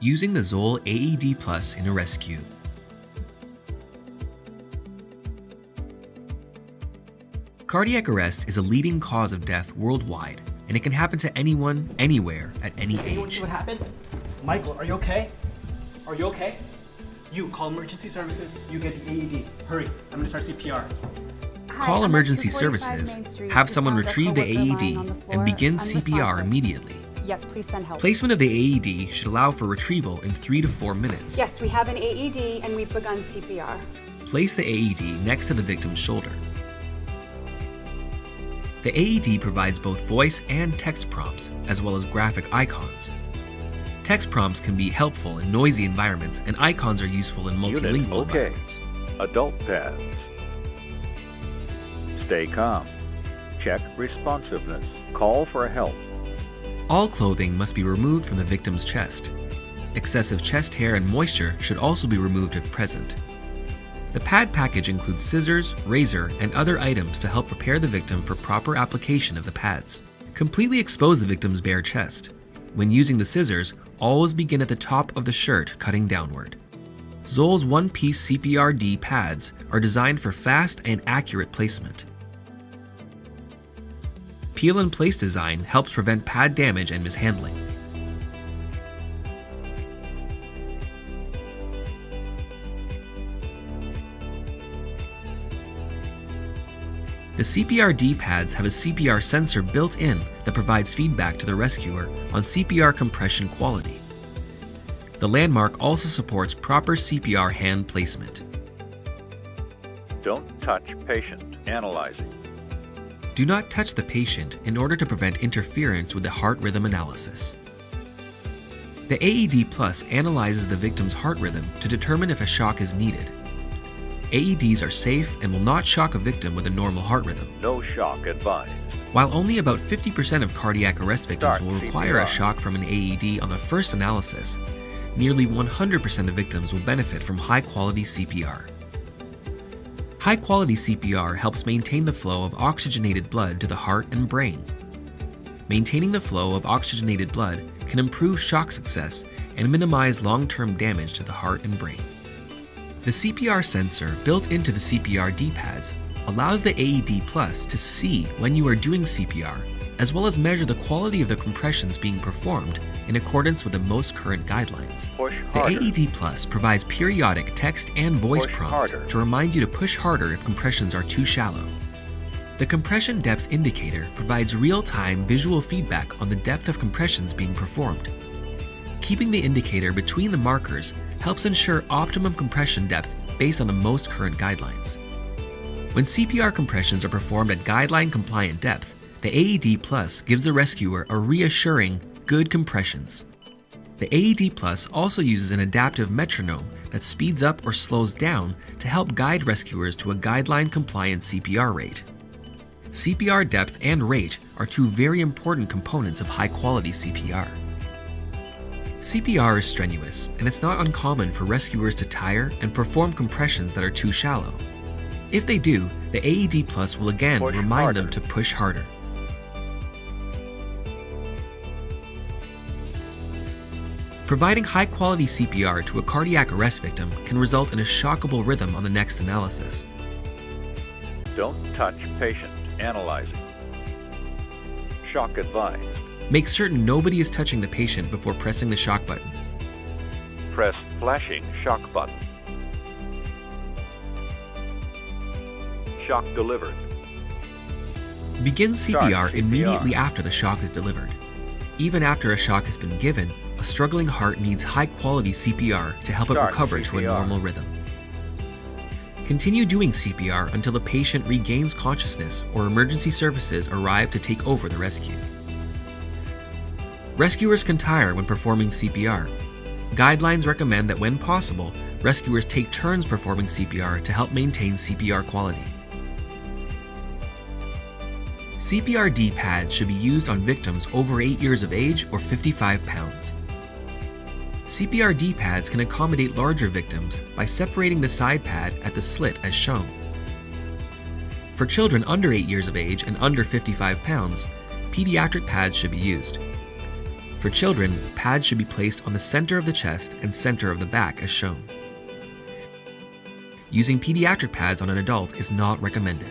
using the Zoll Aed Plus in a rescue. Cardiac arrest is a leading cause of death worldwide, and it can happen to anyone, anywhere, at any age. You want to see what happened? Michael, are you okay? Are you okay? You call emergency services, you get the AED. Hurry, I'm going to start CPR. Call emergency services, have someone retrieve the AED, and begin CPR immediately. Yes, please send help. Placement of the AED should allow for retrieval in 3 to 4 minutes. Yes, we have an AED and we've begun CPR. Place the AED next to the victim's shoulder. The AED provides both voice and text prompts, as well as graphic icons. Text prompts can be helpful in noisy environments, and icons are useful in multilingual environments. Adult pads. Stay calm. Check responsiveness. Call for help. All clothing must be removed from the victim's chest. Excessive chest hair and moisture should also be removed if present. The pad package includes scissors, razor, and other items to help prepare the victim for proper application of the pads. Completely expose the victim's bare chest. When using the scissors, always begin at the top of the shirt, cutting downward. Zoll's one-piece CPR-D pads are designed for fast and accurate placement. Peel and place design helps prevent pad damage and mishandling. The CPR-D pads have a CPR sensor built in that provides feedback to the rescuer on CPR compression quality. The landmark also supports proper CPR hand placement. Don't touch patient. Analyzing. Do not touch the patient in order to prevent interference with the heart rhythm analysis. The Aed Plus analyzes the victim's heart rhythm to determine if a shock is needed. AEDs are safe and will not shock a victim with a normal heart rhythm. No shock advised. While only about 50% of cardiac arrest victims Start will require a CPR. shock from an AED on the first analysis, nearly 100% of victims will benefit from high-quality CPR. High-quality CPR helps maintain the flow of oxygenated blood to the heart and brain. Maintaining the flow of oxygenated blood can improve shock success and minimize long-term damage to the heart and brain. The CPR sensor built into the CPR-D pads allows the Aed Plus to see when you are doing CPR, as well as measure the quality of the compressions being performed in accordance with the most current guidelines. Push The harder. Aed Plus provides periodic text and voice Push prompts harder. to remind you to push harder if compressions are too shallow. The compression depth indicator provides real-time visual feedback on the depth of compressions being performed. Keeping the indicator between the markers helps ensure optimum compression depth based on the most current guidelines. When CPR compressions are performed at guideline-compliant depth, the Aed Plus gives the rescuer a reassuring, good compressions. The Aed Plus also uses an adaptive metronome that speeds up or slows down to help guide rescuers to a guideline-compliant CPR rate. CPR depth and rate are two very important components of high-quality CPR. CPR is strenuous, and it's not uncommon for rescuers to tire and perform compressions that are too shallow. If they do, the Aed Plus will again Push remind harder. them to push harder. Providing high-quality CPR to a cardiac arrest victim can result in a shockable rhythm on the next analysis. Don't touch patient. Analyzing. Shock advised. Make certain nobody is touching the patient before pressing the shock button. Press flashing shock button. Shock delivered. Begin Start CPR CPR. immediately after the shock is delivered. Even after a shock has been given, a struggling heart needs high-quality CPR to help it Start recover to a CPR. normal rhythm. Continue doing CPR until the patient regains consciousness or emergency services arrive to take over the rescue. Rescuers can tire when performing CPR. Guidelines recommend that when possible, rescuers take turns performing CPR to help maintain CPR quality. CPR-D pads should be used on victims over 8 years of age or 55 pounds. CPR-D pads can accommodate larger victims by separating the side pad at the slit as shown. For children under 8 years of age and under 55 pounds, pediatric pads should be used. For children, pads should be placed on the center of the chest and center of the back as shown. Using pediatric pads on an adult is not recommended.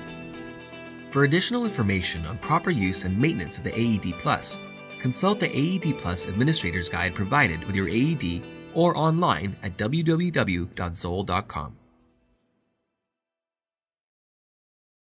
For additional information on proper use and maintenance of the Aed Plus, consult the Aed Plus Administrator's Guide provided with your AED or online at www.zoll.com.